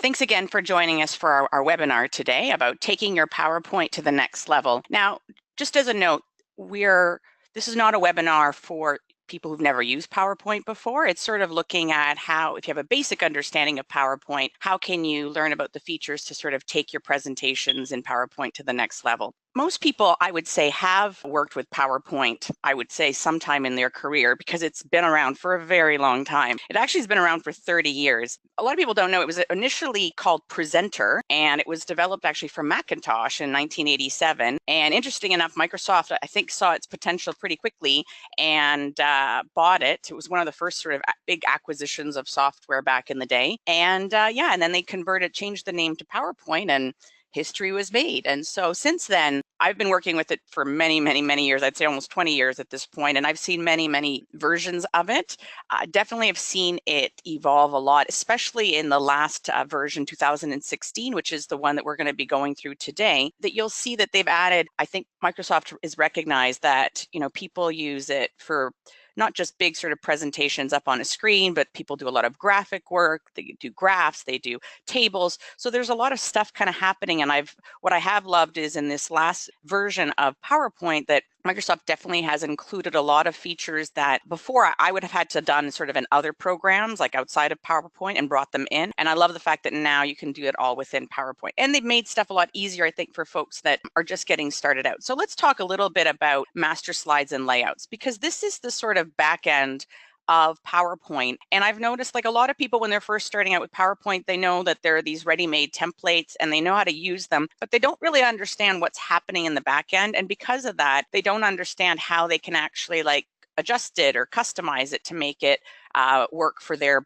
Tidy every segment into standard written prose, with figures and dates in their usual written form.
Thanks again for joining us for our webinar today about taking your PowerPoint to the next level. Now, just as a note, this is not a webinar for people who've never used PowerPoint before. It's sort of looking at how, if you have a basic understanding of PowerPoint, how can you learn about the features to sort of take your presentations in PowerPoint to the next level. Most people, I would say, have worked with PowerPoint, I would say, sometime in their career because it's been around for a very long time. It actually has been around for 30 years. A lot of people don't know it was initially called Presenter, and it was developed actually for Macintosh in 1987. And interesting enough, Microsoft, I think, saw its potential pretty quickly and bought it. It was one of the first sort of big acquisitions of software back in the day. And and then they changed the name to PowerPoint, and history was made. And so since then, I've been working with it for many, many, many years. I'd say almost 20 years at this point, and I've seen many, many versions of it. Definitely have seen it evolve a lot, especially in the last version, 2016, which is the one that we're going to be going through today, that you'll see that they've added, I think Microsoft is recognized that, people use it for not just big sort of presentations up on a screen, but people do a lot of graphic work, they do graphs, they do tables. So there's a lot of stuff kind of happening. And what I have loved is in this last version of PowerPoint that Microsoft definitely has included a lot of features that before I would have had to done sort of in other programs like outside of PowerPoint and brought them in. And I love the fact that now you can do it all within PowerPoint. And they've made stuff a lot easier, I think, for folks that are just getting started out. So let's talk a little bit about master slides and layouts, because this is the sort of back end of PowerPoint. And I've noticed, like, a lot of people when they're first starting out with PowerPoint, they know that there are these ready-made templates and they know how to use them, but they don't really understand what's happening in the back end. And because of that, they don't understand how they can actually adjust it or customize it to make it work for their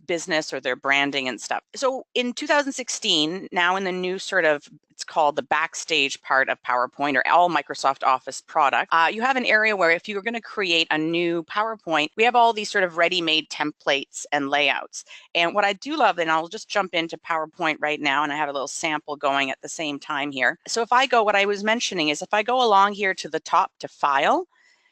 business or their branding and stuff. So in 2016, now in the new it's called the backstage part of PowerPoint or all Microsoft Office product, you have an area where if you're going to create a new PowerPoint, we have all these sort of ready-made templates and layouts. And what I do love, and I'll just jump into PowerPoint right now, and I have a little sample going at the same time here. So if I go, what I was mentioning is if I go along here to the top to File,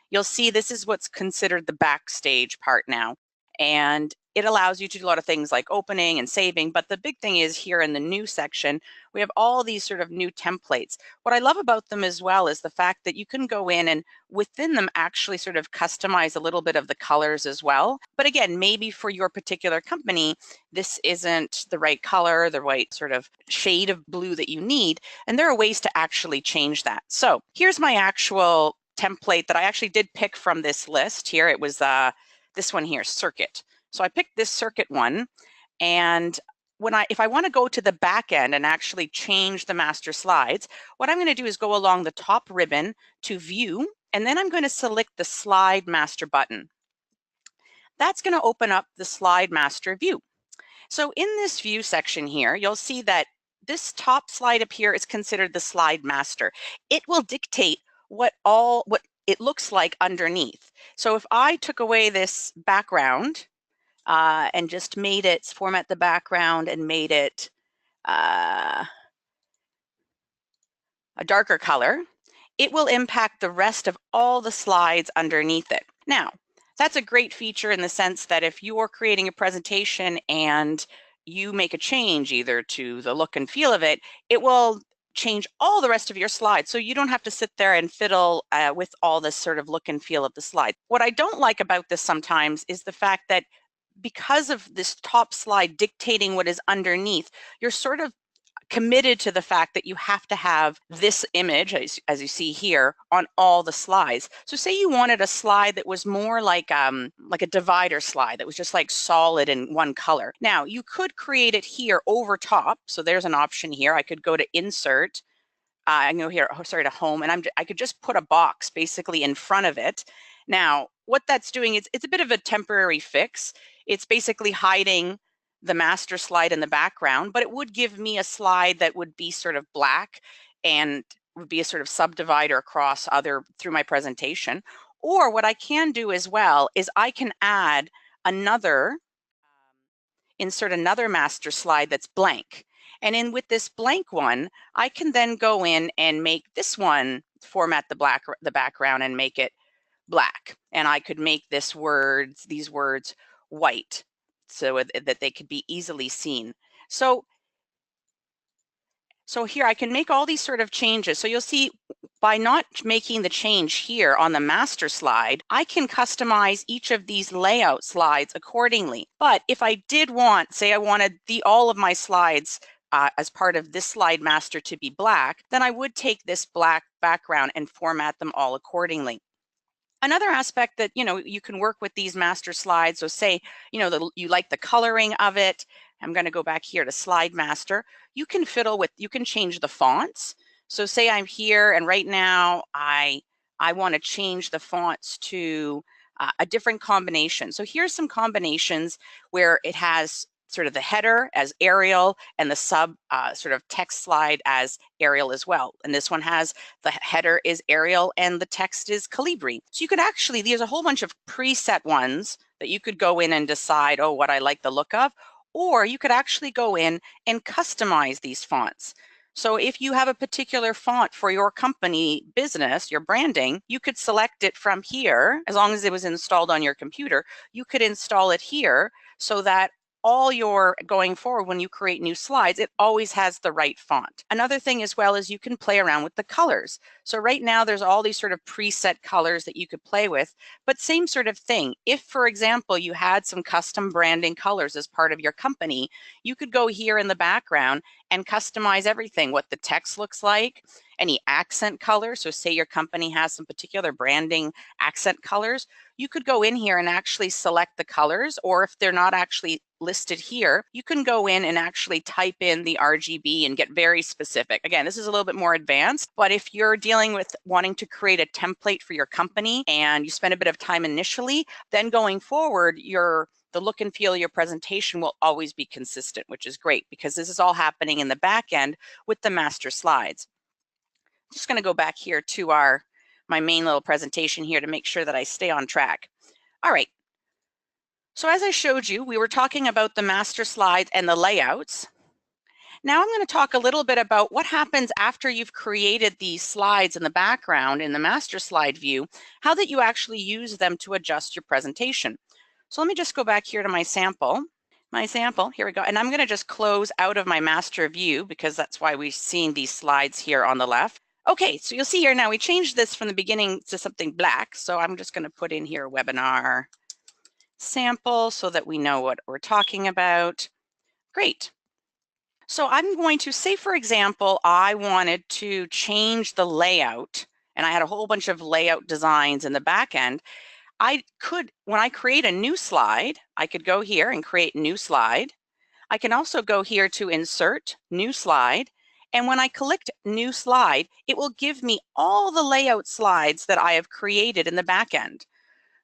you'll see this is what's considered the backstage part now. And it allows you to do a lot of things like opening and saving. But the big thing is here in the new section, we have all these sort of new templates. What I love about them as well is the fact that you can go in and within them actually sort of customize a little bit of the colors as well. But again, maybe for your particular company, this isn't the right color, the right sort of shade of blue that you need. And there are ways to actually change that. So here's my actual template that I actually did pick from this list here. It was this one here, Circuit. So I picked this Circuit one, and if I want to go to the back end and actually change the master slides, what I'm going to do is go along the top ribbon to View, and then I'm going to select the Slide Master button. That's going to open up the Slide Master view. So in this view section here, you'll see that this top slide up here is considered the Slide Master. It will dictate what it looks like underneath. So if I took away this background and just format the background and made it a darker color, it will impact the rest of all the slides underneath it. Now, that's a great feature in the sense that if you're creating a presentation and you make a change either to the look and feel of it, it will change all the rest of your slides. So you don't have to sit there and fiddle with all this sort of look and feel of the slide. What I don't like about this sometimes is the fact that because of this top slide dictating what is underneath, you're sort of committed to the fact that you have to have this image, as you see here, on all the slides. So say you wanted a slide that was more like a divider slide that was just like solid in one color. Now, you could create it here over top. So there's an option here. I could go to Insert. I can go here, to Home, and I could just put a box basically in front of it. Now, what that's doing is it's a bit of a temporary fix. It's basically hiding the master slide in the background, but it would give me a slide that would be sort of black and would be a sort of subdivider across through my presentation. Or what I can do as well is I can add insert another master slide that's blank. And with this blank one, I can then go in and make this one, format the background and make it black. And I could make these words white so that they could be easily seen. So here I can make all these sort of changes. So you'll see by not making the change here on the master slide, I can customize each of these layout slides accordingly. But if I did want, say I wanted all of my slides as part of this slide master to be black, then I would take this black background and format them all accordingly. Another aspect that, you can work with these master slides. So say, you like the coloring of it. I'm going to go back here to slide master. You can change the fonts. So say I'm here and right now I want to change the fonts to a different combination. So here's some combinations where it has sort of the header as Arial and the sub sort of text slide as Arial as well. And this one has the header is Arial and the text is Calibri. So you could actually, there's a whole bunch of preset ones that you could go in and decide, oh, what I like the look of, or you could actually go in and customize these fonts. So if you have a particular font for your company business, your branding, you could select it from here. As long as it was installed on your computer, you could install it here so that all your going forward, when you create new slides, it always has the right font. Another thing as well is you can play around with the colors. So right now there's all these sort of preset colors that you could play with, but same sort of thing. If, for example, you had some custom branding colors as part of your company, you could go here in the background and customize everything, what the text looks like, any accent colors. So say your company has some particular branding accent colors, you could go in here and actually select the colors, or if they're not actually listed here, you can go in and actually type in the RGB and get very specific. Again, this is a little bit more advanced, but if you're dealing with wanting to create a template for your company and you spend a bit of time initially, then going forward, the look and feel of your presentation will always be consistent, which is great because this is all happening in the back end with the master slides. I'm just going to go back here to my main little presentation here to make sure that I stay on track. All right. So as I showed you, we were talking about the master slides and the layouts. Now I'm going to talk a little bit about what happens after you've created these slides in the background in the master slide view, how that you actually use them to adjust your presentation. So let me just go back here to my sample. Here we go. And I'm going to just close out of my master view because that's why we've seen these slides here on the left. Okay, so you'll see here now we changed this from the beginning to something black. So I'm just going to put in here webinar sample so that we know what we're talking about. Great. So I'm going to say, for example, I wanted to change the layout and I had a whole bunch of layout designs in the back end. I could, when I create a new slide, I could go here and create new slide. I can also go here to insert new slide. And when I click new slide, it will give me all the layout slides that I have created in the back end.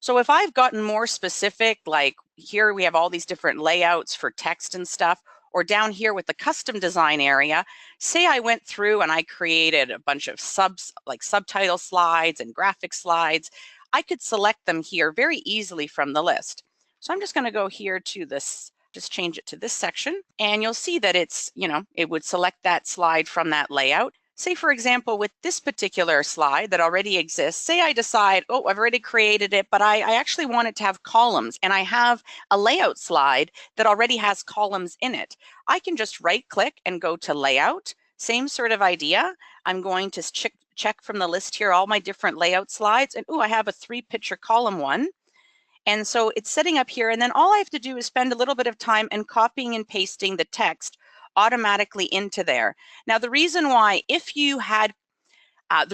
So if I've gotten more specific, like here we have all these different layouts for text and stuff, or down here with the custom design area, say I went through and I created a bunch of subtitle slides and graphic slides, I could select them here very easily from the list. So I'm just going to go here to this, just change it to this section, and you'll see that it's, it would select that slide from that layout. Say, for example, with this particular slide that already exists, say I decide, oh, I've already created it, but I actually want it to have columns, and I have a layout slide that already has columns in it. I can just right-click and go to Layout. Same sort of idea. I'm going to check from the list here all my different layout slides, and I have a 3-picture column one. And so it's setting up here, and then all I have to do is spend a little bit of time and copying and pasting the text automatically into there. Now, the reason why, the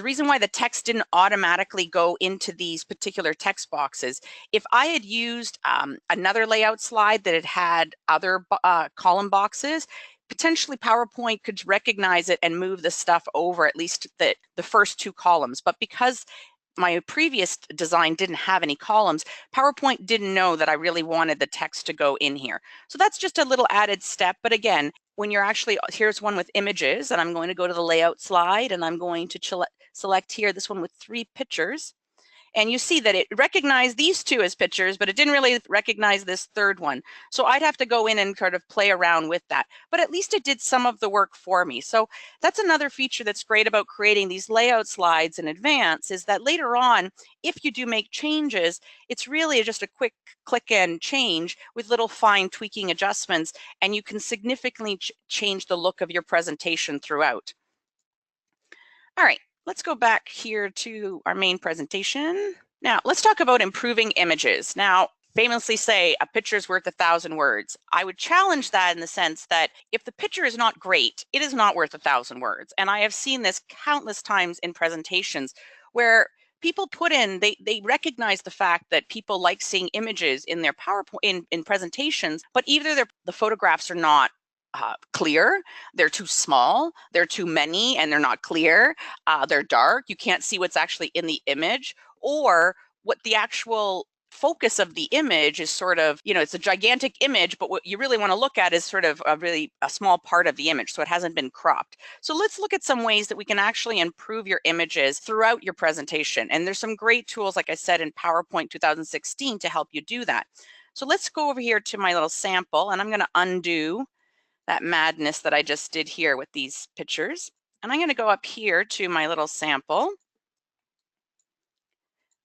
reason why the text didn't automatically go into these particular text boxes, if I had used another layout slide that had other column boxes, potentially PowerPoint could recognize it and move the stuff over, at least the first 2 columns. But because my previous design didn't have any columns, PowerPoint didn't know that I really wanted the text to go in here. So that's just a little added step. But again, when you're actually, here's one with images, and I'm going to go to the layout slide, and I'm going to select here this one with 3 pictures. And you see that it recognized these two as pictures, but it didn't really recognize this third one. So I'd have to go in and sort of play around with that. But at least it did some of the work for me. So that's another feature that's great about creating these layout slides in advance, is that later on, if you do make changes, it's really just a quick click and change with little fine tweaking adjustments, and you can significantly change the look of your presentation throughout. All right, let's go back here to our main presentation. Now, let's talk about improving images. Now, famously say a picture is worth 1,000 words. I would challenge that in the sense that if the picture is not great, it is not worth 1,000 words. And I have seen this countless times in presentations where people put in, they recognize the fact that people like seeing images in their PowerPoint, in presentations, but either the photographs are not clear, they're too small, they're too many and they're not clear, they're dark, you can't see what's actually in the image, or what the actual focus of the image is sort of, it's a gigantic image, but what you really want to look at is sort of a small part of the image, so it hasn't been cropped. So let's look at some ways that we can actually improve your images throughout your presentation. And there's some great tools, like I said, in PowerPoint 2016 to help you do that. So let's go over here to my little sample, and I'm going to undo that madness that I just did here with these pictures. And I'm going to go up here to my little sample.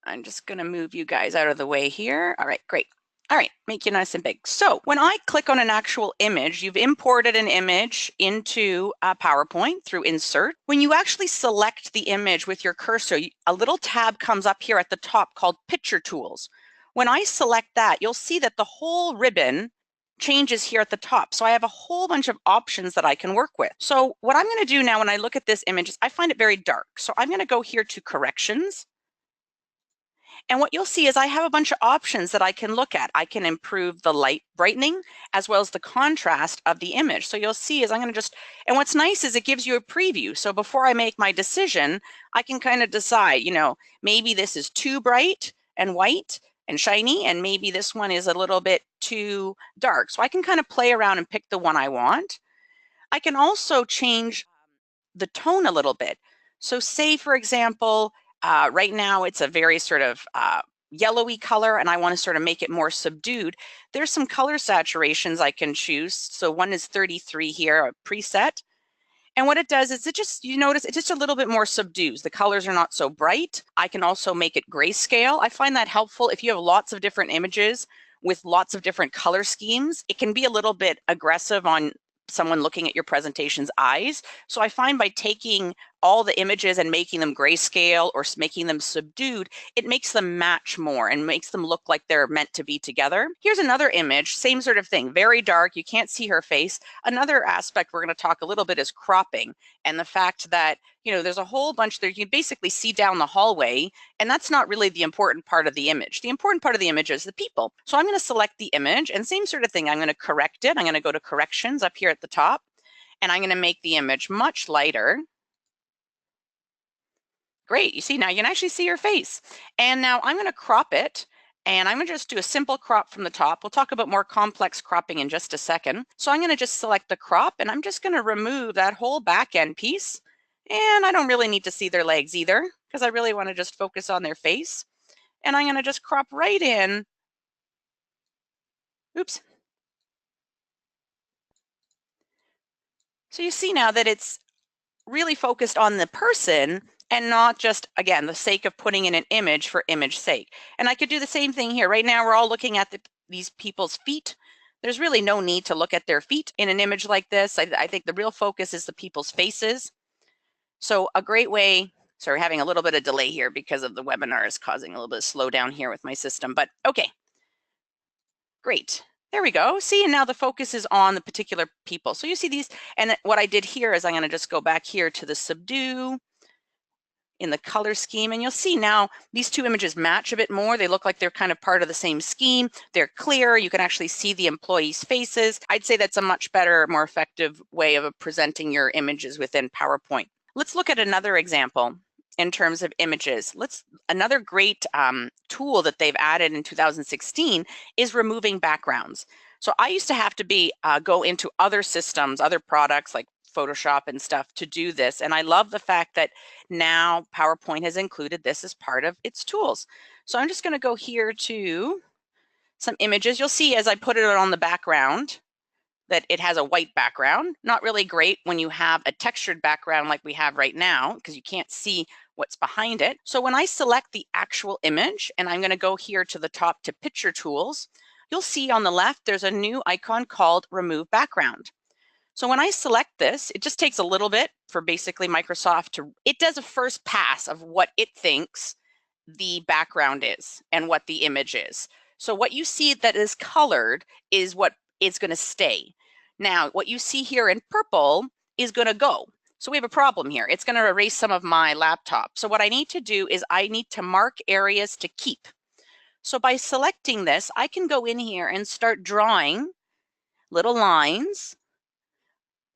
I'm just going to move you guys out of the way here. All right, great. All right, make you nice and big. So when I click on an actual image, you've imported an image into PowerPoint through Insert. When you actually select the image with your cursor, a little tab comes up here at the top called Picture Tools. When I select that, you'll see that the whole ribbon changes here at the top. So I have a whole bunch of options that I can work with. So what I'm going to do now when I look at this image is I find it very dark. So I'm going to go here to Corrections. And what you'll see is I have a bunch of options that I can look at. I can improve the light brightening as well as the contrast of the image. So you'll see is I'm going to and what's nice is it gives you a preview. So before I make my decision, I can kind of decide, maybe this is too bright and white and shiny, and maybe this one is a little bit too dark. So I can kind of play around and pick the one I want. I can also change the tone a little bit. So say, for example, right now it's a very sort of yellowy color, and I want to sort of make it more subdued. There's some color saturations I can choose. So one is 33 here, a preset. And what it does is you notice it just a little bit more subdues. The colors are not so bright. I can also make it grayscale. I find that helpful if you have lots of different images with lots of different color schemes. It can be a little bit aggressive on someone looking at your presentation's eyes. So I find by taking all the images and making them grayscale or making them subdued, it makes them match more and makes them look like they're meant to be together. Here's another image, same sort of thing, very dark, you can't see her face. Another aspect we're going to talk a little bit is cropping, and the fact that, there's a whole bunch there. You basically see down the hallway, and that's not really the important part of the image. The important part of the image is the people. So I'm going to select the image, and same sort of thing, I'm going to correct it. I'm going to go to Corrections up here at the top, and I'm going to make the image much lighter. Great, you see now you can actually see your face. And now I'm going to crop it, and I'm going to just do a simple crop from the top. We'll talk about more complex cropping in just a second. So I'm going to just select the crop, and I'm just going to remove that whole back end piece. And I don't really need to see their legs either, because I really want to just focus on their face. And I'm going to just crop right in. Oops. So you see now that it's really focused on the person and not just, again, the sake of putting in an image for image sake. And I could do the same thing here. Right now, we're all looking at these people's feet. There's really no need to look at their feet in an image like this. I think the real focus is the people's faces. So a great way, sorry, having a little bit of delay here because of the webinar is causing a little bit of slowdown here with my system, but okay, great. There we go. See, and now the focus is on the particular people. So you see these, and what I did here is I'm going to just go back here to the subdue in the color scheme, and you'll see now these two images match a bit more. They look like they're kind of part of the same scheme. They're clear. You can actually see the employees' faces. I'd say that's a much better, more effective way of presenting your images within PowerPoint. Let's look at another example in terms of images. Another great tool that they've added in 2016 is removing backgrounds. So I used to have to go into other systems, other products like Photoshop and stuff to do this. And I love the fact that now PowerPoint has included this as part of its tools. So I'm just going to go here to some images. You'll see as I put it on the background that it has a white background. Not really great when you have a textured background like we have right now, because you can't see what's behind it. So when I select the actual image, and I'm going to go here to the top to Picture Tools, you'll see on the left there's a new icon called Remove Background. So when I select this, it just takes a little bit for basically Microsoft to, it does a first pass of what it thinks the background is and what the image is. So what you see that is colored is what is going to stay. Now, what you see here in purple is going to go. So we have a problem here. It's going to erase some of my laptop. So what I need to do is I need to mark areas to keep. So by selecting this, I can go in here and start drawing little lines,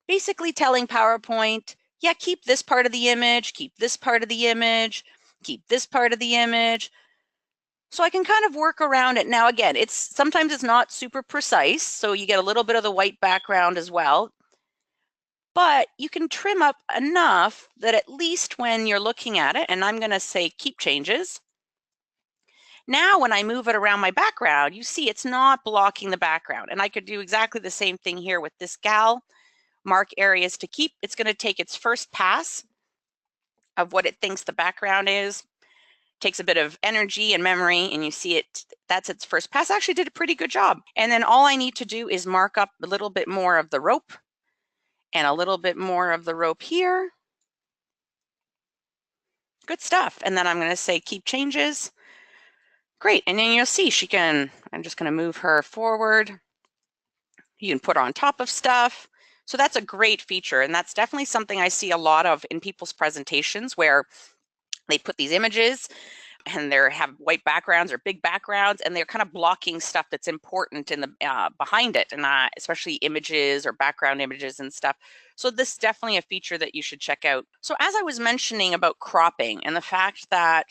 basically telling PowerPoint, yeah, keep this part of the image, keep this part of the image, keep this part of the image. So I can kind of work around it. Now, again, sometimes it's not super precise, so you get a little bit of the white background as well. But you can trim up enough that at least when you're looking at it, and I'm going to say keep changes. Now, when I move it around my background, you see it's not blocking the background. And I could do exactly the same thing here with this gal. Mark areas to keep. It's going to take its first pass of what it thinks the background is. Takes a bit of energy and memory, and you see it, that's its first pass. Actually did a pretty good job. And then all I need to do is mark up a little bit more of the rope and a little bit more of the rope here. Good stuff. And then I'm going to say keep changes. Great. And then you'll see I'm just going to move her forward. You can put her on top of stuff. So that's a great feature. And that's definitely something I see a lot of in people's presentations where they put these images and they have white backgrounds or big backgrounds, and they're kind of blocking stuff that's important in the behind it, and especially images or background images and stuff. So this is definitely a feature that you should check out. So as I was mentioning about cropping and the fact that,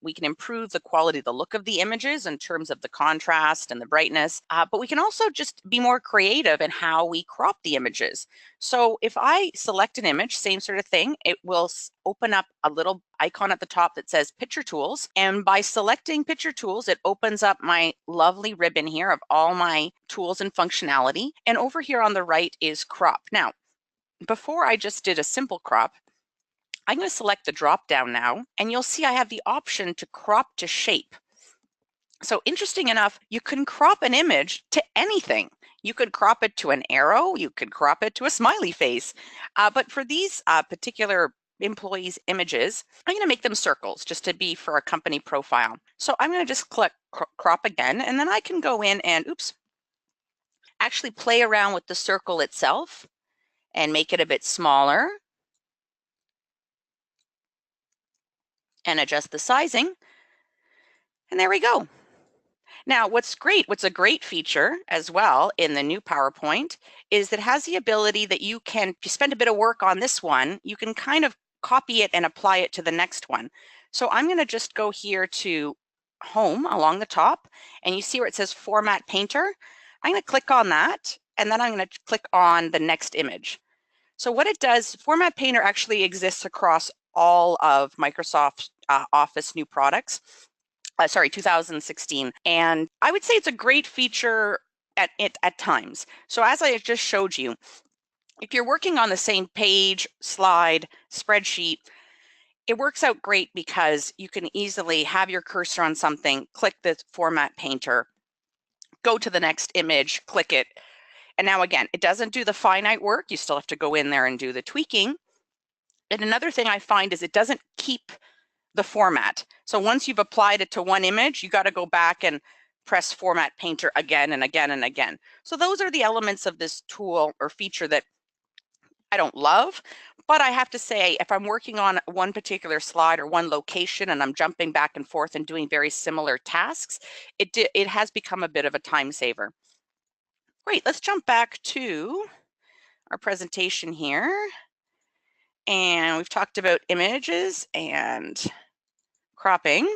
we can improve the quality, the look of the images in terms of the contrast and the brightness, but we can also just be more creative in how we crop the images. So if I select an image, same sort of thing, it will open up a little icon at the top that says Picture Tools. And by selecting Picture Tools, it opens up my lovely ribbon here of all my tools and functionality. And over here on the right is Crop. Now, before I just did a simple crop, I'm going to select the drop down now, and you'll see I have the option to crop to shape. So interesting enough, you can crop an image to anything. You could crop it to an arrow, you could crop it to a smiley face. But for these particular employees' images, I'm going to make them circles just to be for a company profile. So I'm going to just click crop again, and then I can go in and, actually play around with the circle itself and make it a bit smaller and adjust the sizing. And there we go. Now, what's a great feature as well in the new PowerPoint is that it has the ability that you can, if you spend a bit of work on this one, you can kind of copy it and apply it to the next one. So I'm going to just go here to Home along the top, and you see where it says Format Painter. I'm going to click on that, and then I'm going to click on the next image. So what it does, Format Painter actually exists across all of Microsoft Office new products. 2016. And I would say it's a great feature at times. So as I just showed you, if you're working on the same page, slide, spreadsheet, it works out great because you can easily have your cursor on something, click the Format Painter, go to the next image, click it. And now again, it doesn't do the finite work. You still have to go in there and do the tweaking. And another thing I find is it doesn't keep the format. So once you've applied it to one image, you got to go back and press Format Painter again and again and again. So those are the elements of this tool or feature that I don't love, but I have to say, if I'm working on one particular slide or one location and I'm jumping back and forth and doing very similar tasks, it has become a bit of a time saver. Great, let's jump back to our presentation here. And we've talked about images and cropping,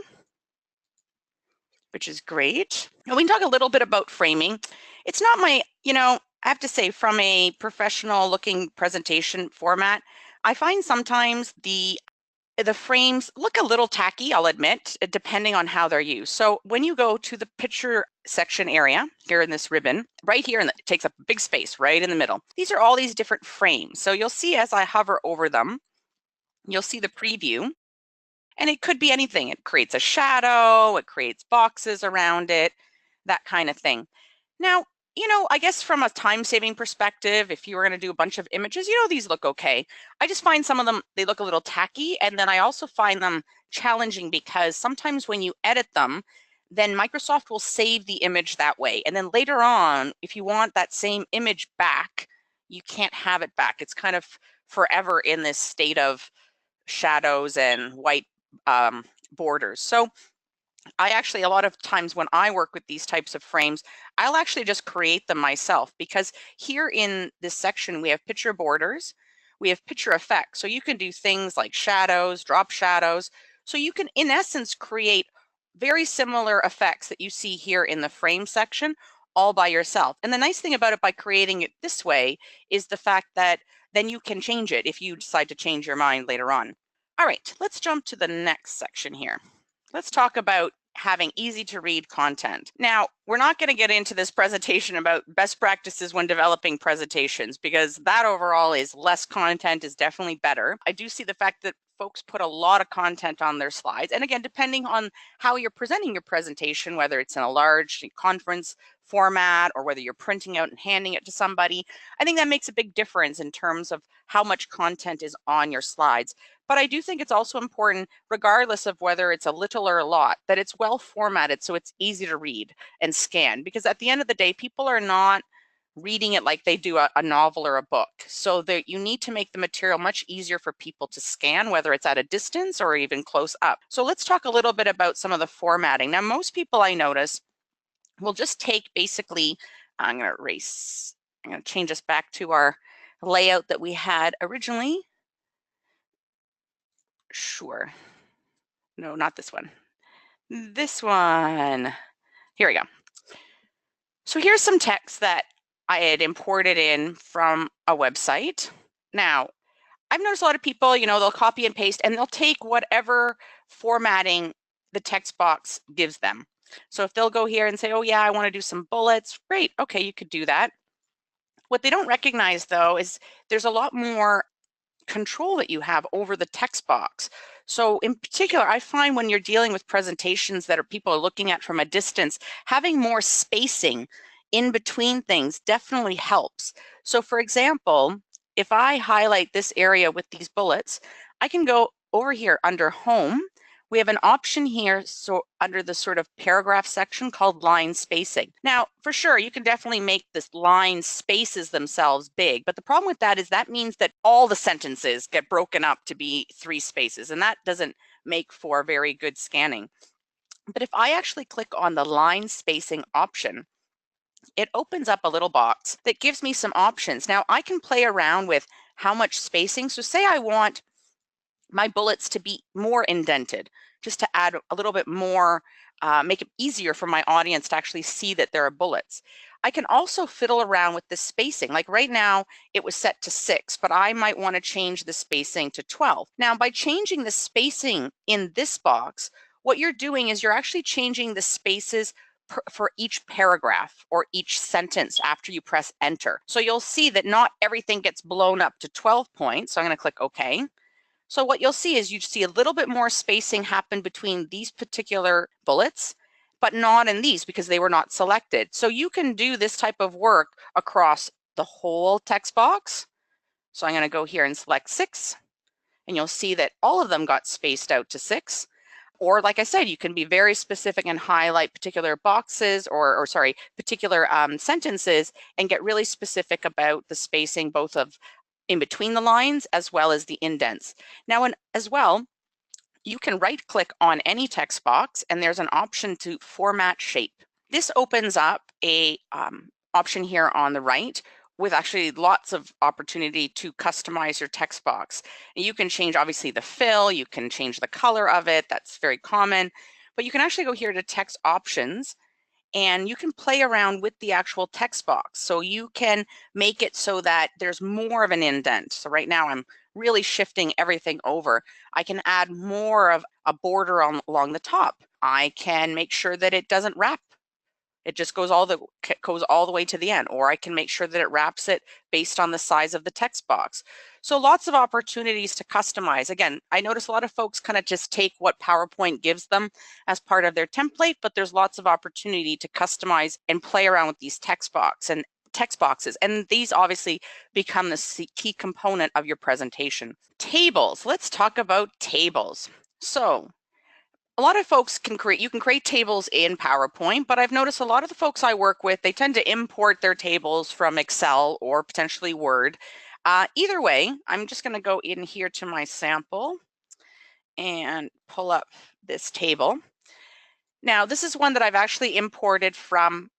which is great. And we can talk a little bit about framing. It's not my, I have to say, from a professional looking presentation format, I find sometimes the frames look a little tacky, I'll admit, depending on how they're used. So when you go to the picture section area here in this ribbon, right here, and it takes up a big space right in the middle. These are all these different frames. So you'll see as I hover over them, you'll see the preview, and it could be anything. It creates a shadow, it creates boxes around it, that kind of thing. Now, I guess from a time-saving perspective, if you were going to do a bunch of images, these look okay. I just find some of them, they look a little tacky. And then I also find them challenging because sometimes when you edit them, then Microsoft will save the image that way. And then later on, if you want that same image back, you can't have it back. It's kind of forever in this state of shadows and white borders. So I actually, a lot of times when I work with these types of frames, I'll actually just create them myself, because here in this section, we have picture borders, we have picture effects. So you can do things like shadows, drop shadows. So you can, in essence, create very similar effects that you see here in the frame section all by yourself. And the nice thing about it by creating it this way is the fact that then you can change it if you decide to change your mind later on. All right, let's jump to the next section here. Let's talk about having easy to read content. Now, we're not going to get into this presentation about best practices when developing presentations, because that overall is less content is definitely better. I do see the fact that folks put a lot of content on their slides. And again, depending on how you're presenting your presentation, whether it's in a large conference format or whether you're printing out and handing it to somebody, I think that makes a big difference in terms of how much content is on your slides. But I do think it's also important, regardless of whether it's a little or a lot, that it's well formatted so it's easy to read and scan. Because at the end of the day, people are not reading it like they do a novel or a book. So that you need to make the material much easier for people to scan, whether it's at a distance or even close up. So let's talk a little bit about some of the formatting. Now, most people I notice will just take basically, I'm going to change us back to our layout that we had originally. Sure. No, not this one. This one. Here we go. So here's some text that I had imported in from a website. Now, I've noticed a lot of people, they'll copy and paste and they'll take whatever formatting the text box gives them. So if they'll go here and say, oh yeah, I want to do some bullets, great, okay, you could do that. What they don't recognize though is there's a lot more control that you have over the text box. So in particular, I find when you're dealing with presentations that people are looking at from a distance, having more spacing in between things definitely helps. So for example, if I highlight this area with these bullets, I can go over here under Home. We have an option here, so under the sort of paragraph section called line spacing. Now, for sure, you can definitely make this line spaces themselves big, but the problem with that is that means that all the sentences get broken up to be 3 spaces, and that doesn't make for very good scanning. But if I actually click on the line spacing option, it opens up a little box that gives me some options. Now, I can play around with how much spacing. So say I want my bullets to be more indented, just to add a little bit more, make it easier for my audience to actually see that there are bullets. I can also fiddle around with the spacing. Like right now, it was set to 6, but I might want to change the spacing to 12. Now, by changing the spacing in this box, what you're doing is you're actually changing the spaces for each paragraph or each sentence after you press enter. So you'll see that not everything gets blown up to 12 points. So I'm going to click OK. So what you'll see is you see a little bit more spacing happen between these particular bullets, but not in these because they were not selected. So you can do this type of work across the whole text box. So I'm going to go here and select 6, and you'll see that all of them got spaced out to 6. Or like I said, you can be very specific and highlight particular boxes or particular sentences and get really specific about the spacing, both of in between the lines as well as the indents. Now, as well, you can right click on any text box and there's an option to format shape. This opens up a option here on the right with actually lots of opportunity to customize your text box. And you can change obviously the fill, you can change the color of it, that's very common, but you can actually go here to text options and you can play around with the actual text box. So you can make it so that there's more of an indent. So right now I'm really shifting everything over. I can add more of a border along the top. I can make sure that it doesn't wrap. It just goes all the way to the end, or I can make sure that it wraps it based on the size of the text box. So lots of opportunities to customize. Again, I notice a lot of folks kind of just take what PowerPoint gives them as part of their template, but there's lots of opportunity to customize and play around with these text boxes. And these obviously become the key component of your presentation. Tables. Let's talk about tables. So a lot of folks you can create tables in PowerPoint, but I've noticed a lot of the folks I work with, they tend to import their tables from Excel or potentially Word. Either way, I'm just going to go in here to my sample and pull up this table. Now, this is one that I've actually imported from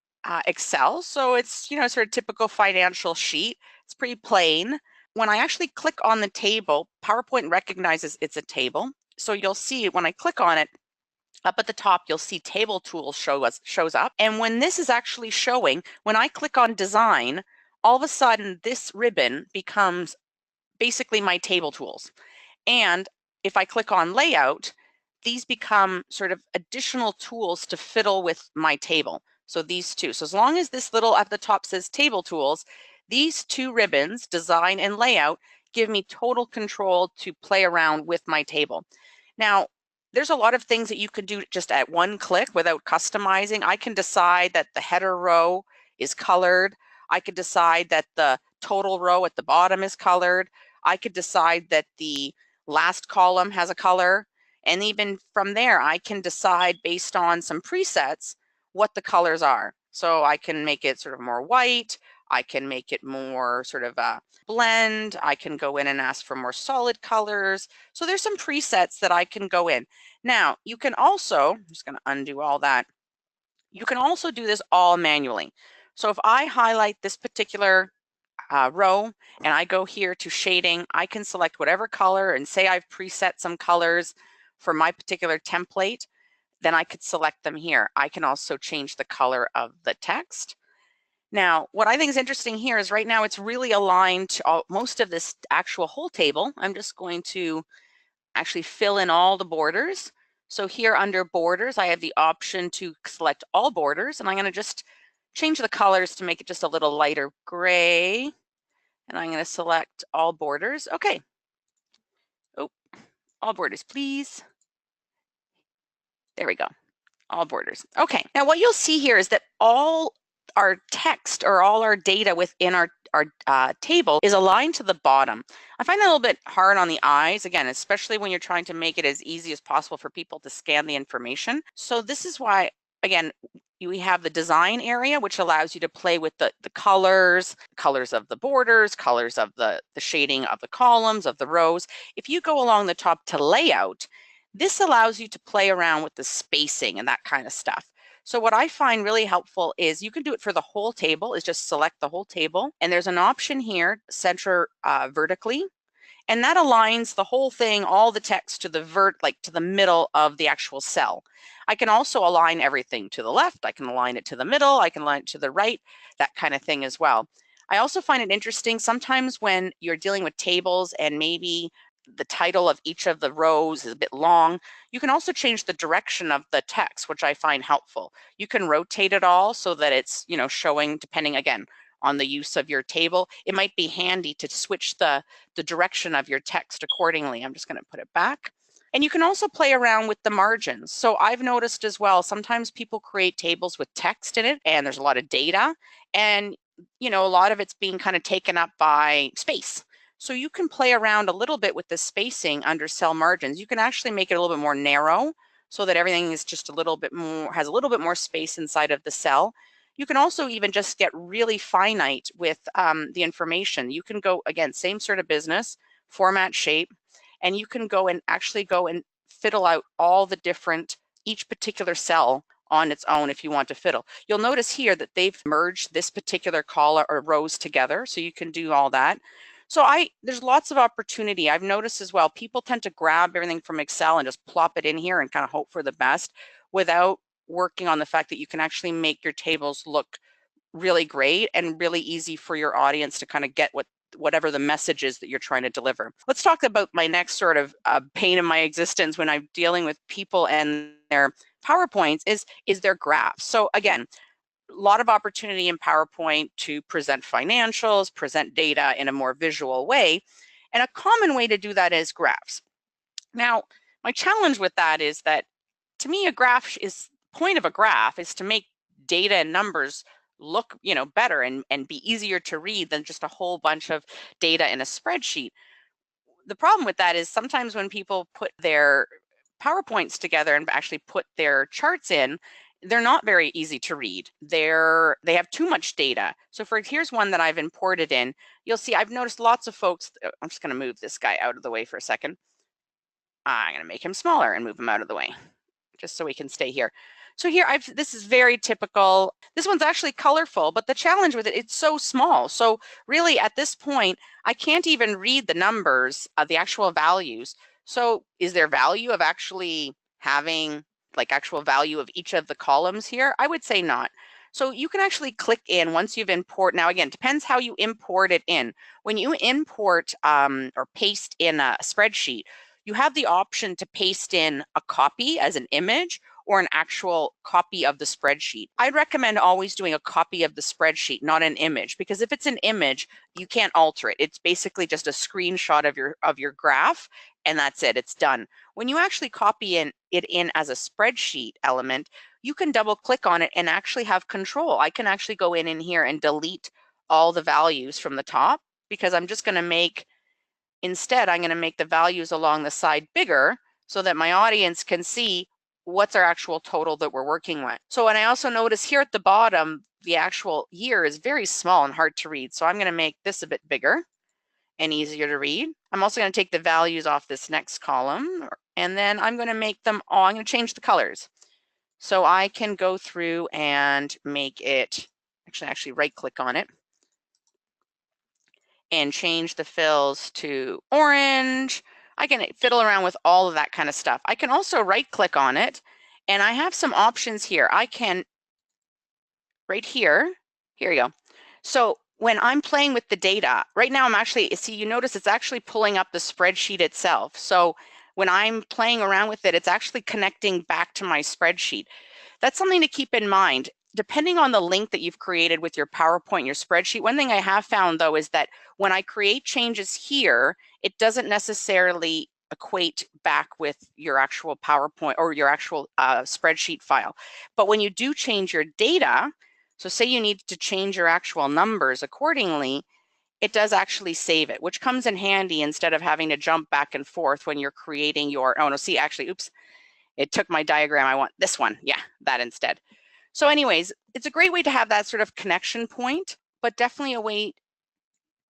Excel. So it's, sort of typical financial sheet. It's pretty plain. When I actually click on the table, PowerPoint recognizes it's a table. So you'll see when I click on it, up at the top, you'll see Table Tools shows up. And when this is actually showing, when I click on Design, all of a sudden this ribbon becomes basically my Table Tools. And if I click on Layout, these become sort of additional tools to fiddle with my table. So these two. So as long as this little at the top says Table Tools, these two ribbons, Design and Layout, give me total control to play around with my table. Now, there's a lot of things that you can do just at one click without customizing. I can decide that the header row is colored. I could decide that the total row at the bottom is colored. I could decide that the last column has a color. And even from there, I can decide based on some presets what the colors are. So I can make it sort of more white. I can make it more sort of a blend. I can go in and ask for more solid colors. So there's some presets that I can go in. Now, you can also, I'm just going to undo all that. You can also do this all manually. So if I highlight this particular row and I go here to shading, I can select whatever color and say I've preset some colors for my particular template, then I could select them here. I can also change the color of the text. Now, what I think is interesting here is right now it's really aligned to most of this actual whole table. I'm just going to actually fill in all the borders. So here under borders, I have the option to select all borders, and I'm going to just change the colors to make it just a little lighter gray. And I'm going to select all borders. Okay. Oh, all borders, please. There we go. All borders. Okay. Now what you'll see here is that all our text or all our data within our table is aligned to the bottom. I find that a little bit hard on the eyes, again, especially when you're trying to make it as easy as possible for people to scan the information. So this is why, again, we have the design area, which allows you to play with the colors of the borders, colors of the shading of the columns, of the rows. If you go along the top to layout, this allows you to play around with the spacing and that kind of stuff. So what I find really helpful is you can do it for the whole table, is just select the whole table. And there's an option here, center vertically. And that aligns the whole thing, all the text to the middle of the actual cell. I can also align everything to the left. I can align it to the middle. I can align it to the right, that kind of thing as well. I also find it interesting sometimes when you're dealing with tables and maybe the title of each of the rows is a bit long, you can also change the direction of the text, which I find helpful. You can rotate it all so that it's, showing, depending again on the use of your table. It might be handy to switch the direction of your text accordingly. I'm just going to put it back. And you can also play around with the margins. So I've noticed as well, sometimes people create tables with text in it and there's a lot of data and, a lot of it's being kind of taken up by space. So you can play around a little bit with the spacing under cell margins. You can actually make it a little bit more narrow so that everything is just has a little bit more space inside of the cell. You can also even just get really finite with the information. You can go, again, same sort of business, format shape, and you can go and fiddle out all the different, each particular cell on its own if you want to fiddle. You'll notice here that they've merged this particular column or rows together, so you can do all that. So there's lots of opportunity. I've noticed as well, people tend to grab everything from Excel and just plop it in here and kind of hope for the best without working on the fact that you can actually make your tables look really great and really easy for your audience to kind of get whatever the message is that you're trying to deliver. Let's talk about my next sort of pain in my existence when I'm dealing with people and their PowerPoints is their graphs. So again, a lot of opportunity in PowerPoint to present financials, present data in a more visual way. And a common way to do that is graphs. Now, my challenge with that is that to me, point of a graph is to make data and numbers look, better and be easier to read than just a whole bunch of data in a spreadsheet. The problem with that is sometimes when people put their PowerPoints together and actually put their charts in, they're not very easy to read. They have too much data. So here's one that I've imported in. You'll see I've noticed lots of folks. I'm just going to move this guy out of the way for a second. I'm going to make him smaller and move him out of the way, just so we can stay here. So here, this is very typical. This one's actually colorful, but the challenge with it's so small. So really at this point, I can't even read the numbers, the actual values. So is there value of actually having actual value of each of the columns here? I would say not. So you can actually click in once you've import. Now again, depends how you import it in. When you import or paste in a spreadsheet, you have the option to paste in a copy as an image or an actual copy of the spreadsheet. I'd recommend always doing a copy of the spreadsheet, not an image, because if it's an image, you can't alter it. It's basically just a screenshot of your graph, and that's it, it's done. When you actually copy it in as a spreadsheet element, you can double click on it and actually have control. I can actually go in here and delete all the values from the top, because I'm just gonna make, instead, I'm going to make the values along the side bigger so that my audience can see what's our actual total that we're working with. So, and I also notice here at the bottom, the actual year is very small and hard to read. So I'm going to make this a bit bigger and easier to read. I'm also going to take the values off this next column, and then I'm going to make them all, I'm going to change the colors. So I can go through and make it, actually right click on it, and change the fills to orange. I can fiddle around with all of that kind of stuff. I can also right click on it, and I have some options here. I can, right here you go. So when I'm playing with the data, right now I'm actually, see, you notice it's actually pulling up the spreadsheet itself. So when I'm playing around with it, it's actually connecting back to my spreadsheet. That's something to keep in mind. Depending on the link that you've created with your PowerPoint, your spreadsheet, one thing I have found though is that when I create changes here, it doesn't necessarily equate back with your actual PowerPoint or your actual spreadsheet file. But when you do change your data, so say you need to change your actual numbers accordingly, it does actually save it, which comes in handy instead of having to jump back and forth when you're creating your, oh no, see, actually, oops, it took my diagram. I want this one. Yeah, that instead. So anyways, it's a great way to have that sort of connection point, but definitely a way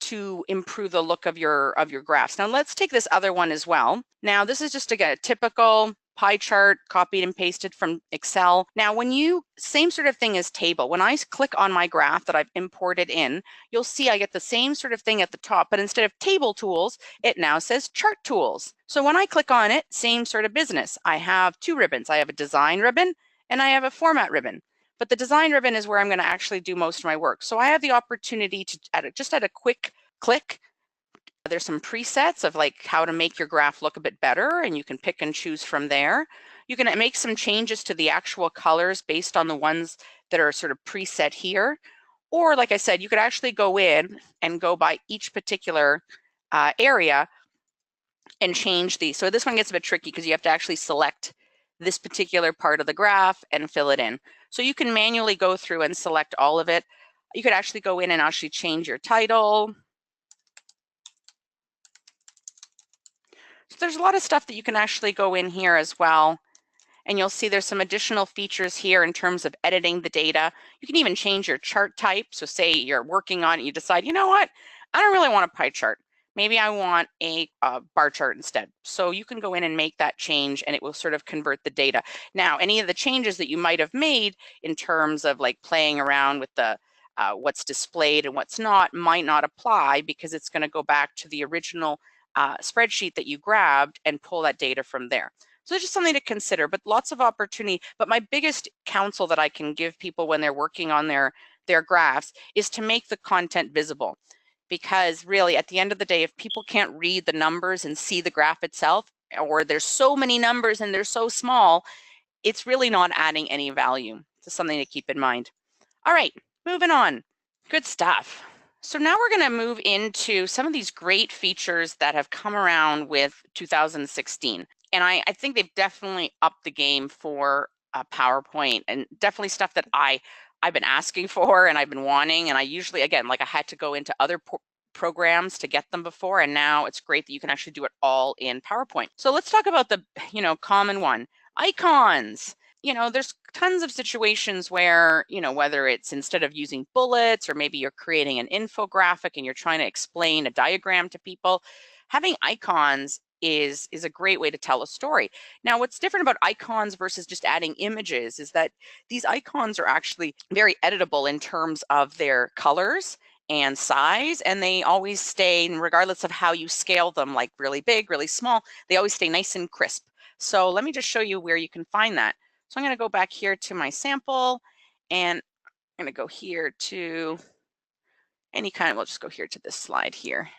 to improve the look of your graphs. Now let's take this other one as well. Now this is just a typical pie chart copied and pasted from Excel. Now when you, same sort of thing as table, when I click on my graph that I've imported in, you'll see I get the same sort of thing at the top, but instead of table tools, it now says chart tools. So when I click on it, same sort of business. I have two ribbons. I have a design ribbon and I have a format ribbon. But the design ribbon is where I'm going to actually do most of my work. So I have the opportunity to, just at a quick click, there's some presets of how to make your graph look a bit better, and you can pick and choose from there. You can make some changes to the actual colors based on the ones that are sort of preset here. Or like I said, you could actually go in and go by each particular area and change these. So this one gets a bit tricky because you have to actually select this particular part of the graph and fill it in. So you can manually go through and select all of it. You could actually go in and actually change your title. So there's a lot of stuff that you can actually go in here as well. And you'll see there's some additional features here in terms of editing the data. You can even change your chart type. So say you're working on it, you decide, you know what, I don't really want a pie chart. Maybe I want a bar chart instead. So you can go in and make that change and it will sort of convert the data. Now, any of the changes that you might have made in terms of playing around with the what's displayed and what's not might not apply because it's going to go back to the original spreadsheet that you grabbed and pull that data from there. So it's just something to consider, but lots of opportunity. But my biggest counsel that I can give people when they're working on their graphs is to make the content visible. Because really, at the end of the day, if people can't read the numbers and see the graph itself, or there's so many numbers and they're so small, it's really not adding any value. So something to keep in mind. All right, moving on. Good stuff. So now we're going to move into some of these great features that have come around with 2016. And I think they've definitely upped the game for PowerPoint, and definitely stuff that I've been asking for and I've been wanting. And I usually, again, like I had to go into other programs to get them before, and now it's great that you can actually do it all in PowerPoint. So let's talk about the common one, icons. There's tons of situations where, whether it's instead of using bullets, or maybe you're creating an infographic and you're trying to explain a diagram to people, having icons is a great way to tell a story. Now, what's different about icons versus just adding images is that these icons are actually very editable in terms of their colors and size, and they always stay, regardless of how you scale them, like really big, really small, they always stay nice and crisp. So let me just show you where you can find that. So I'm going to go back here to my sample, and I'm going to go here to we'll just go here to this slide here.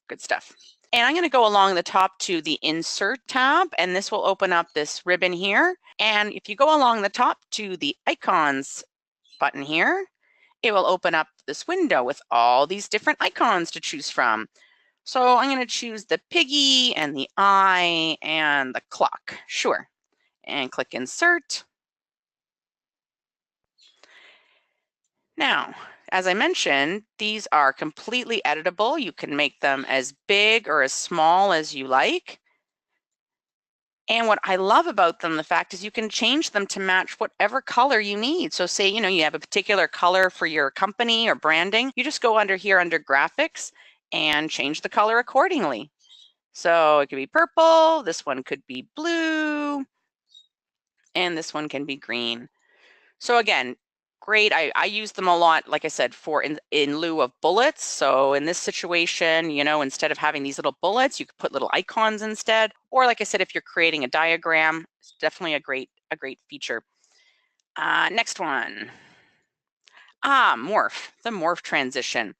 Good stuff. And I'm going to go along the top to the Insert tab, and this will open up this ribbon here. And if you go along the top to the Icons button here, it will open up this window with all these different icons to choose from. So I'm going to choose the piggy and the eye and the clock. Sure. And click Insert. Now, as I mentioned, these are completely editable. You can make them as big or as small as you like. And what I love about them, the fact is you can change them to match whatever color you need. So say, you have a particular color for your company or branding, you just go under here under graphics and change the color accordingly. So it could be purple, this one could be blue, and this one can be green. So again, great. I use them a lot, like I said, for in lieu of bullets. So in this situation, instead of having these little bullets, you could put little icons instead. Or like I said, if you're creating a diagram, it's definitely a great feature. Next one. Morph, the morph transition.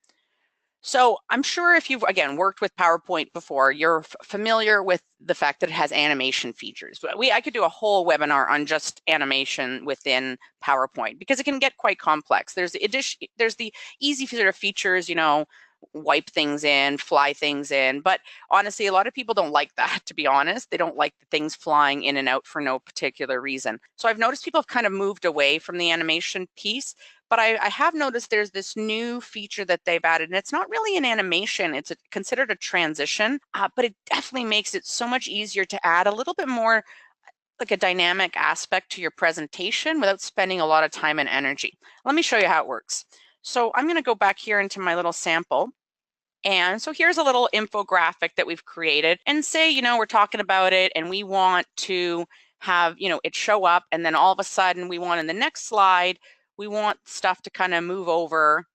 So I'm sure if you've, again, worked with PowerPoint before, you're familiar with the fact that it has animation features. But I could do a whole webinar on just animation within PowerPoint because it can get quite complex. There's the easy sort of features, wipe things in, fly things in. But honestly, a lot of people don't like that, to be honest. They don't like the things flying in and out for no particular reason. So I've noticed people have kind of moved away from the animation piece. But I have noticed there's this new feature that they've added, and it's not really an animation, it's considered a transition, but it definitely makes it so much easier to add a little bit more like a dynamic aspect to your presentation without spending a lot of time and energy. Let me show you how it works. So I'm going to go back here into my little sample. And so here's a little infographic that we've created, and say, we're talking about it and we want to have, it show up, and then all of a sudden we want in the next slide, we want stuff to kind of move over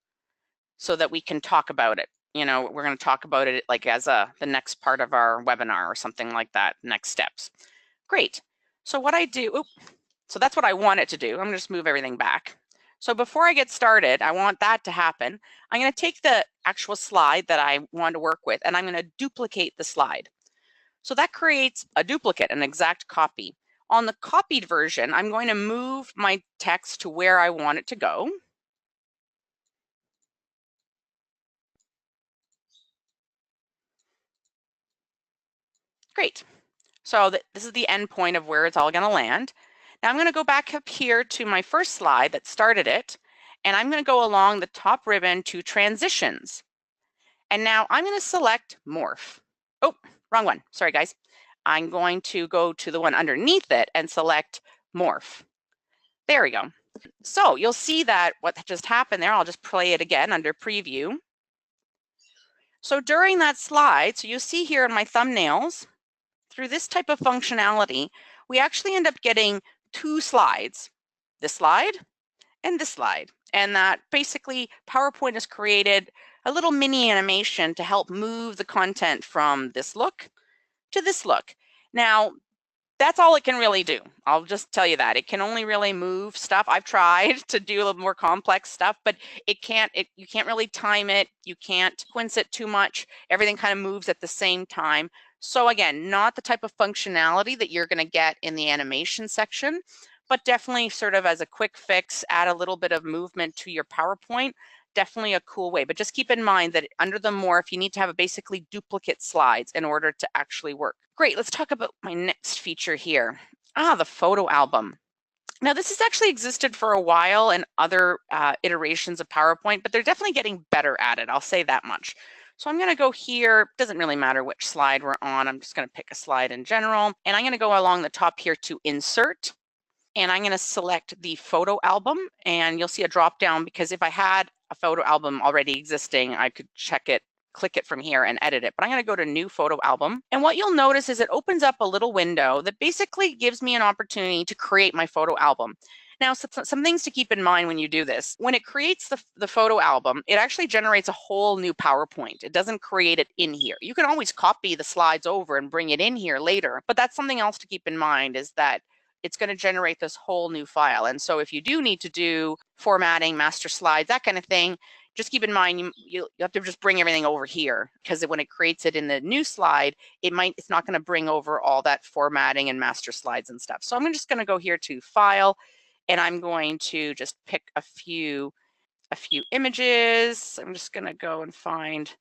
so that we can talk about it. We're going to talk about it like as the next part of our webinar or something like that, next steps. Great. So what I do, so that's what I want it to do. I'm going to just move everything back. So before I get started, I want that to happen. I'm going to take the actual slide that I want to work with, and I'm going to duplicate the slide. So that creates a duplicate, an exact copy. On the copied version, I'm going to move my text to where I want it to go. Great. So this is the end point of where it's all going to land. Now I'm going to go back up here to my first slide that started it, and I'm going to go along the top ribbon to transitions. And now I'm going to select morph. Oh, wrong one. Sorry, guys. I'm going to go to the one underneath it and select morph. There we go. So you'll see that what just happened there, I'll just play it again under preview. So during that slide, so you see here in my thumbnails, through this type of functionality, we actually end up getting two slides, this slide and this slide. And that basically PowerPoint has created a little mini animation to help move the content from this look to this look. Now, That's all it can really do. I'll just tell you that. It can only really move stuff. I've tried to do a little more complex stuff, but you can't really time it. You can't sequence it too much. Everything kind of moves at the same time. So again, not the type of functionality that you're going to get in the animation section, but definitely sort of as a quick fix, add a little bit of movement to your PowerPoint. Definitely a cool way, but just keep in mind that under the more, if you need to have basically duplicate slides in order to actually work. Great, let's talk about my next feature here. The photo album. Now this has actually existed for a while in other iterations of PowerPoint, but they're definitely getting better at it, I'll say that much. So I'm gonna go here, doesn't really matter which slide we're on, I'm just gonna pick a slide in general, and I'm gonna go along the top here to insert, and I'm gonna select the photo album, and you'll see a drop down because if I had a photo album already existing, I could check it, click it from here and edit it. But I'm gonna go to new photo album. And what you'll notice is it opens up a little window that basically gives me an opportunity to create my photo album. Now, some things to keep in mind when you do this. When it creates the photo album, it actually generates a whole new PowerPoint. It doesn't create it in here. You can always copy the slides over and bring it in here later, but that's something else to keep in mind is that it's going to generate this whole new file. And so if you do need to do formatting, master slides, that kind of thing, just keep in mind you have to just bring everything over here because when it creates it in the new slide, it's not going to bring over all that formatting and master slides and stuff. So I'm just going to go here to File, and I'm going to just pick a few images. I'm just going to go and find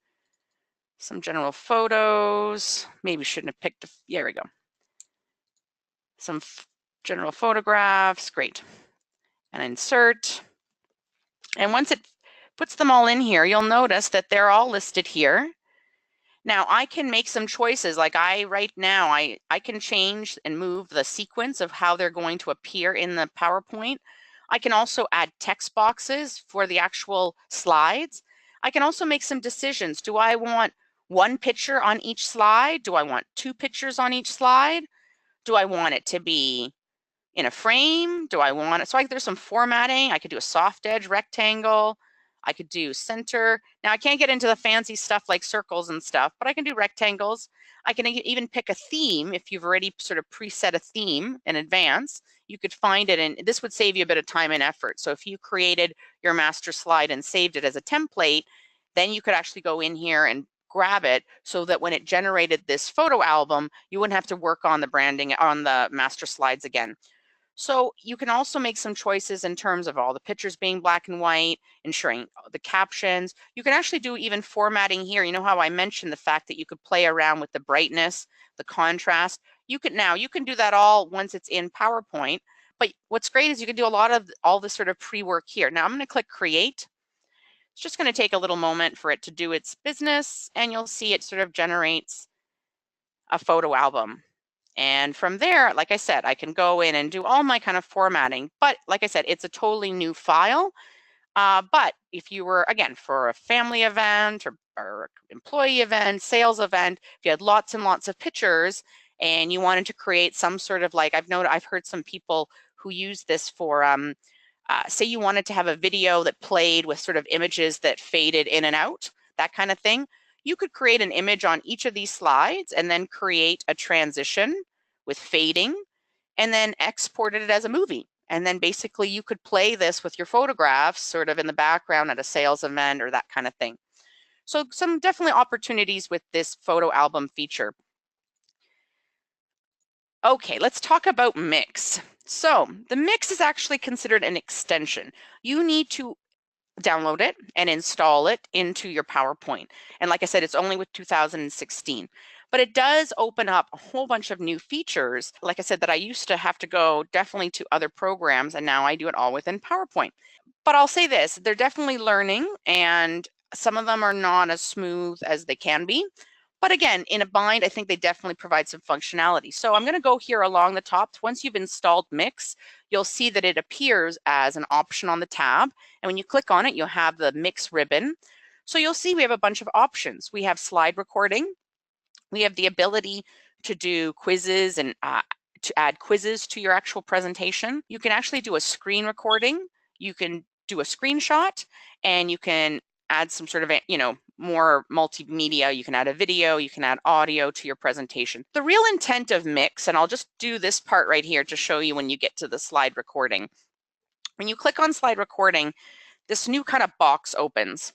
some general photos. Maybe shouldn't have picked. There we go. Some general photographs, great, and insert. And once it puts them all in here, you'll notice that they're all listed here. Now I can make some choices, like right now, I can change and move the sequence of how they're going to appear in the PowerPoint. I can also add text boxes for the actual slides. I can also make some decisions. Do I want one picture on each slide? Do I want 2 pictures on each slide? Do I want it to be in a frame? Do I want it? So there's some formatting. I could do a soft edge rectangle. I could do center. Now I can't get into the fancy stuff like circles and stuff, but I can do rectangles. I can even pick a theme. If you've already sort of preset a theme in advance, you could find it, and this would save you a bit of time and effort. So if you created your master slide and saved it as a template, then you could actually go in here and grab it so that when it generated this photo album, you wouldn't have to work on the branding on the master slides again. So you can also make some choices in terms of all the pictures being black and white, ensuring the captions. You can actually do even formatting here. You know how I mentioned the fact that you could play around with the brightness, the contrast. You can do that all once it's in PowerPoint. But what's great is you can do a lot of all this sort of pre-work here. Now I'm going to click Create. It's just going to take a little moment for it to do its business, and you'll see it sort of generates a photo album. And from there, like I said, I can go in and do all my kind of formatting. But like I said, it's a totally new file. But if you were, again, for a family event or employee event, sales event, if you had lots and lots of pictures and you wanted to create some sort of like, I've heard some people who use this for, say you wanted to have a video that played with sort of images that faded in and out, that kind of thing. You could create an image on each of these slides and then create a transition with fading and then export it as a movie. And then basically you could play this with your photographs sort of in the background at a sales event or that kind of thing. So some definitely opportunities with this photo album feature. Okay, let's talk about Mix. So the Mix is actually considered an extension. You need to download it and install it into your PowerPoint. And like I said, it's only with 2016. But it does open up a whole bunch of new features. Like I said, that I used to have to go definitely to other programs, and now I do it all within PowerPoint. But I'll say this, they're definitely learning, and some of them are not as smooth as they can be. But again, in a bind, I think they definitely provide some functionality. So I'm going to go here along the top. Once you've installed Mix, you'll see that it appears as an option on the tab. And when you click on it, you'll have the Mix ribbon. So you'll see we have a bunch of options. We have slide recording. We have the ability to do quizzes and to add quizzes to your actual presentation. You can actually do a screen recording. You can do a screenshot, and you can add some sort of, more multimedia. You can add a video, you can add audio to your presentation. The real intent of Mix, and I'll just do this part right here to show you when you get to the slide recording. When you click on slide recording, this new kind of box opens.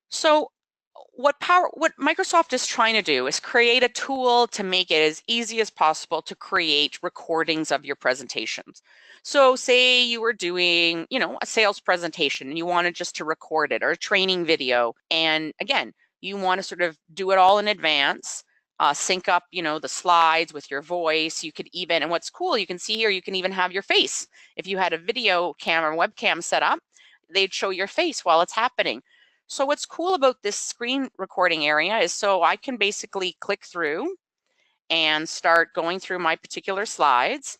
So what Microsoft is trying to do is create a tool to make it as easy as possible to create recordings of your presentations. So say you were doing, a sales presentation and you wanted just to record it, or a training video. And again, you want to sort of do it all in advance, sync up, the slides with your voice. You could even, and what's cool, you can see here, you can even have your face. If you had a video camera, webcam set up, they'd show your face while it's happening. So what's cool about this screen recording area is so I can basically click through and start going through my particular slides.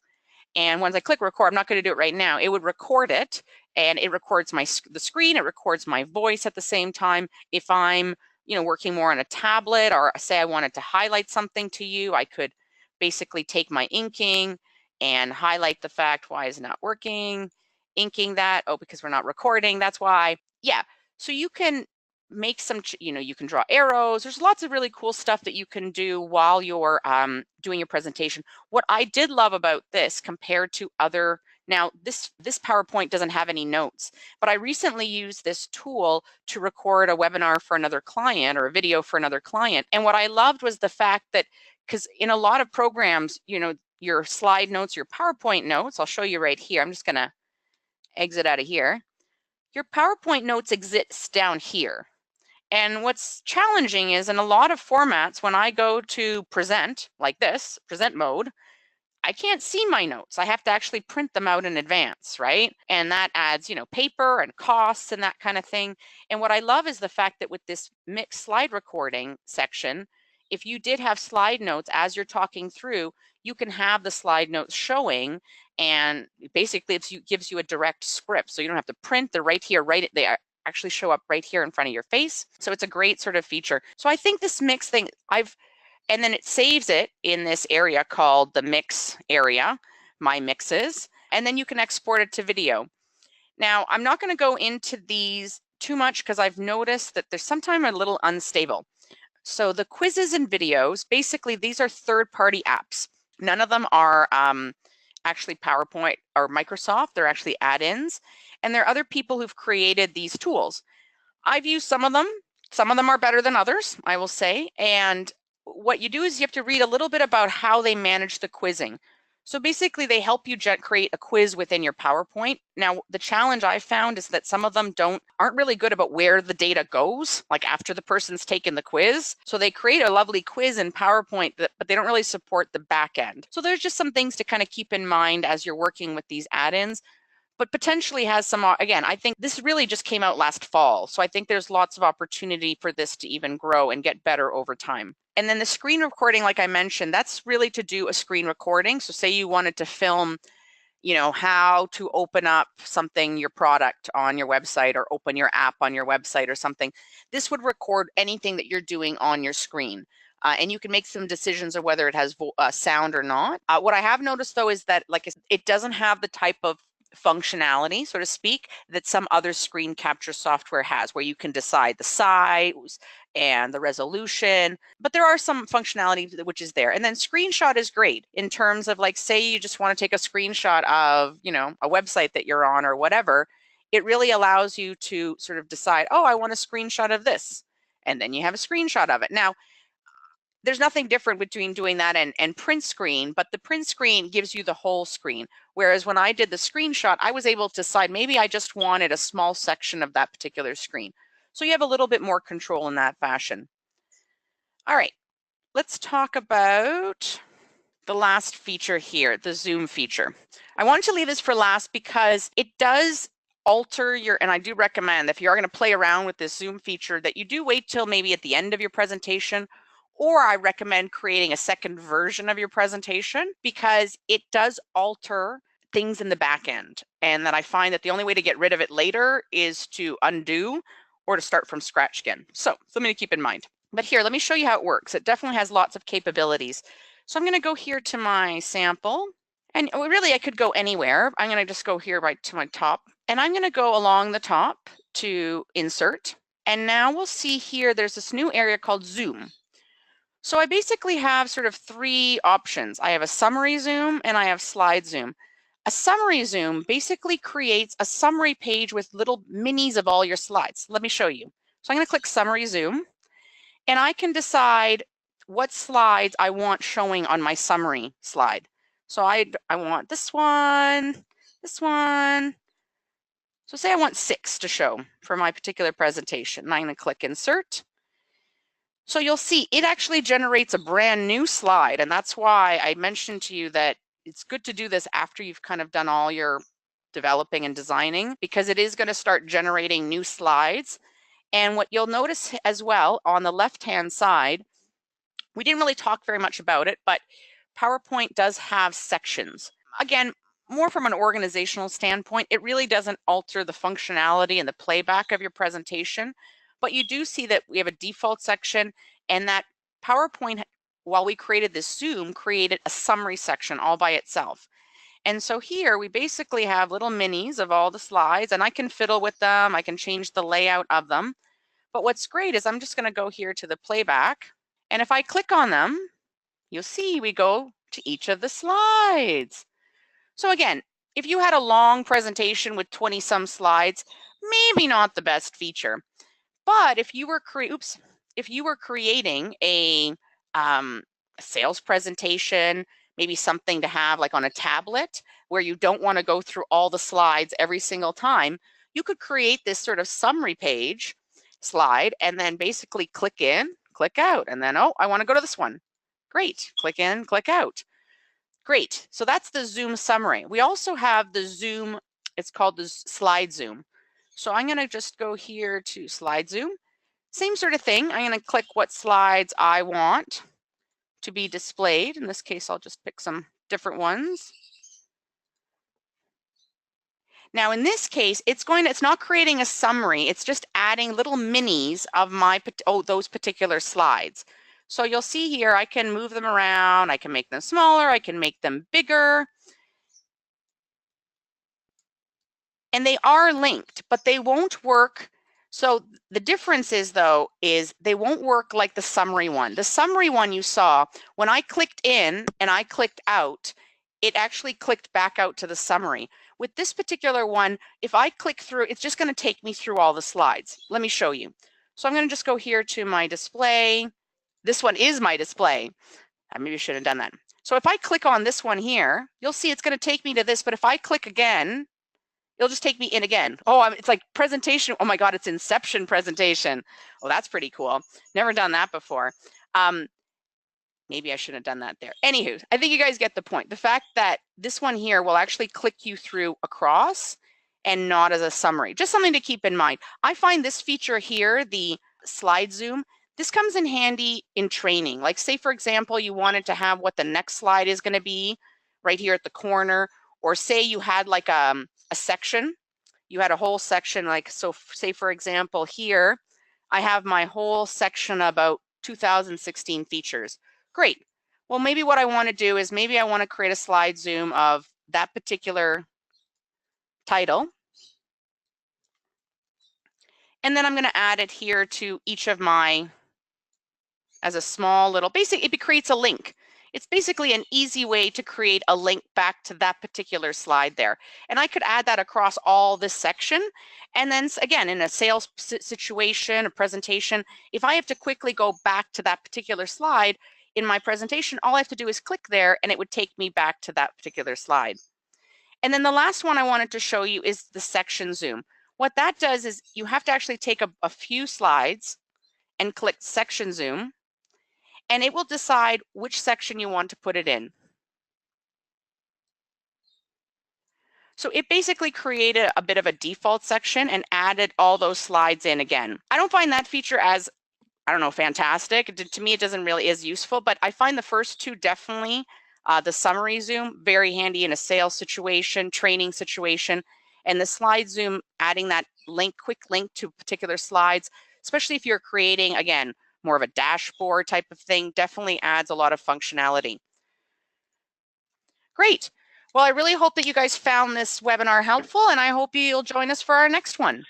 And once I click record, I'm not going to do it right now, it would record it, and it records the screen, it records my voice at the same time. If I'm, working more on a tablet, or say I wanted to highlight something to you, I could basically take my inking and highlight the fact, why is it not working? Inking that, oh, because we're not recording, that's why. Yeah. So you can make some, you can draw arrows. There's lots of really cool stuff that you can do while you're doing your presentation. What I did love about this compared to other, now this PowerPoint doesn't have any notes, but I recently used this tool to record a webinar for another client, or a video for another client. And what I loved was the fact that, because in a lot of programs, your slide notes, your PowerPoint notes, I'll show you right here. I'm just going to exit out of here. Your PowerPoint notes exist down here. And what's challenging is, in a lot of formats, when I go to present, like this, present mode, I can't see my notes. I have to actually print them out in advance, right? And that adds, paper and costs and that kind of thing. And what I love is the fact that with this Mix slide recording section, if you did have slide notes as you're talking through, you can have the slide notes showing, and basically it gives you a direct script. So you don't have to print, they're right here, they actually show up right here in front of your face. So it's a great sort of feature. So I think this Mix thing, and then it saves it in this area called the Mix area, My Mixes, and then you can export it to video. Now, I'm not going to go into these too much because I've noticed that they're sometimes a little unstable. So the quizzes and videos, basically these are third-party apps. None of them are actually PowerPoint or Microsoft. They're actually add-ins, and there are other people who've created these tools. I've used some of them. Some of them are better than others, I will say. And what you do is you have to read a little bit about how they manage the quizzing. So basically they help you create a quiz within your PowerPoint. Now, the challenge I've found is that some of them aren't really good about where the data goes, like after the person's taken the quiz. So they create a lovely quiz in PowerPoint, but they don't really support the back end. So there's just some things to kind of keep in mind as you're working with these add-ins, but potentially has some, again, I think this really just came out last fall. So I think there's lots of opportunity for this to even grow and get better over time. And then the screen recording, like I mentioned, that's really to do a screen recording. So say you wanted to film, how to open up something, your product on your website, or open your app on your website or something. This would record anything that you're doing on your screen. And you can make some decisions of whether it has sound or not. What I have noticed, though, is that it doesn't have the type of functionality, so to speak, that some other screen capture software has, where you can decide the size and the resolution, but there are some functionality which is there. And then screenshot is great in terms of, say you just want to take a screenshot of, a website that you're on or whatever. It really allows you to sort of decide, oh, I want a screenshot of this, and then you have a screenshot of it. Now, there's nothing different between doing that and print screen, but the print screen gives you the whole screen. Whereas when I did the screenshot, I was able to decide maybe I just wanted a small section of that particular screen. So you have a little bit more control in that fashion. All right, let's talk about the last feature here, the zoom feature. I wanted to leave this for last because it does alter and I do recommend if you're going to play around with this zoom feature that you do wait till maybe at the end of your presentation, or I recommend creating a second version of your presentation, because it does alter things in the back end. And that I find that the only way to get rid of it later is to undo or to start from scratch again. So something to keep in mind. But here, let me show you how it works. It definitely has lots of capabilities. So I'm going to go here to my sample, and really I could go anywhere. I'm going to just go here right to my top, and I'm going to go along the top to insert. And now we'll see here, there's this new area called zoom. So I basically have sort of three options. I have a summary zoom and I have slide zoom. A summary zoom basically creates a summary page with little minis of all your slides. Let me show you. So I'm going to click summary zoom, and I can decide what slides I want showing on my summary slide. So I want this one. So say I want 6 to show for my particular presentation. And I'm going to click insert. So you'll see it actually generates a brand new slide. And that's why I mentioned to you that it's good to do this after you've kind of done all your developing and designing, because it is going to start generating new slides. And what you'll notice as well on the left-hand side, we didn't really talk very much about it, but PowerPoint does have sections. Again, more from an organizational standpoint, it really doesn't alter the functionality and the playback of your presentation, but you do see that we have a default section, and that PowerPoint, while we created this Zoom, created a summary section all by itself. And so here we basically have little minis of all the slides, and I can fiddle with them, I can change the layout of them. But what's great is I'm just going to go here to the playback, and if I click on them, you'll see we go to each of the slides. So again, if you had a long presentation with 20 some slides, maybe not the best feature. But if you were creating a sales presentation, maybe something to have like on a tablet where you don't want to go through all the slides every single time, you could create this sort of summary page slide and then basically click in, click out, and then, oh, I want to go to this one. Great, click in, click out. Great, so that's the Zoom summary. We also have the Zoom, it's called the slide zoom. So I'm going to just go here to slide zoom. Same sort of thing. I'm going to click what slides I want to be displayed. In this case, I'll just pick some different ones. Now in this case, it's not creating a summary, it's just adding little minis of those particular slides. So you'll see here, I can move them around, I can make them smaller, I can make them bigger. And they are linked, but they won't work. So the difference is they won't work like the summary one. The summary one you saw, when I clicked in and I clicked out, it actually clicked back out to the summary. With this particular one, if I click through, it's just going to take me through all the slides. Let me show you. So I'm going to just go here to my display. This one is my display. I maybe should have done that. So if I click on this one here, you'll see it's going to take me to this, but if I click again, it'll just take me in again. Oh, it's like presentation. Oh my God, it's Inception presentation. Well, that's pretty cool. Never done that before. Maybe I shouldn't have done that there. Anywho, I think you guys get the point. The fact that this one here will actually click you through across and not as a summary. Just something to keep in mind. I find this feature here, the slide zoom, this comes in handy in training. Like say, for example, you wanted to have what the next slide is going to be right here at the corner, or say you had like a section, you had a whole section, like, so say for example here, I have my whole section about 2016 features. Great. Well, maybe what I want to do is maybe I want to create a slide zoom of that particular title. And then I'm going to add it here to each of my, as a small little, it creates a link. It's basically an easy way to create a link back to that particular slide there. And I could add that across all this section. And then again, in a sales situation, a presentation, if I have to quickly go back to that particular slide in my presentation, all I have to do is click there and it would take me back to that particular slide. And then the last one I wanted to show you is the section zoom. What that does is you have to actually take a few slides and click section zoom, and it will decide which section you want to put it in. So it basically created a bit of a default section and added all those slides in again. I don't find that feature as, I don't know, fantastic. To me, it doesn't really is useful, but I find the first two definitely, the summary zoom, very handy in a sales situation, training situation, and the slide zoom, adding that link, quick link to particular slides, especially if you're creating, again, more of a dashboard type of thing, definitely adds a lot of functionality. Great. Well, I really hope that you guys found this webinar helpful, and I hope you'll join us for our next one.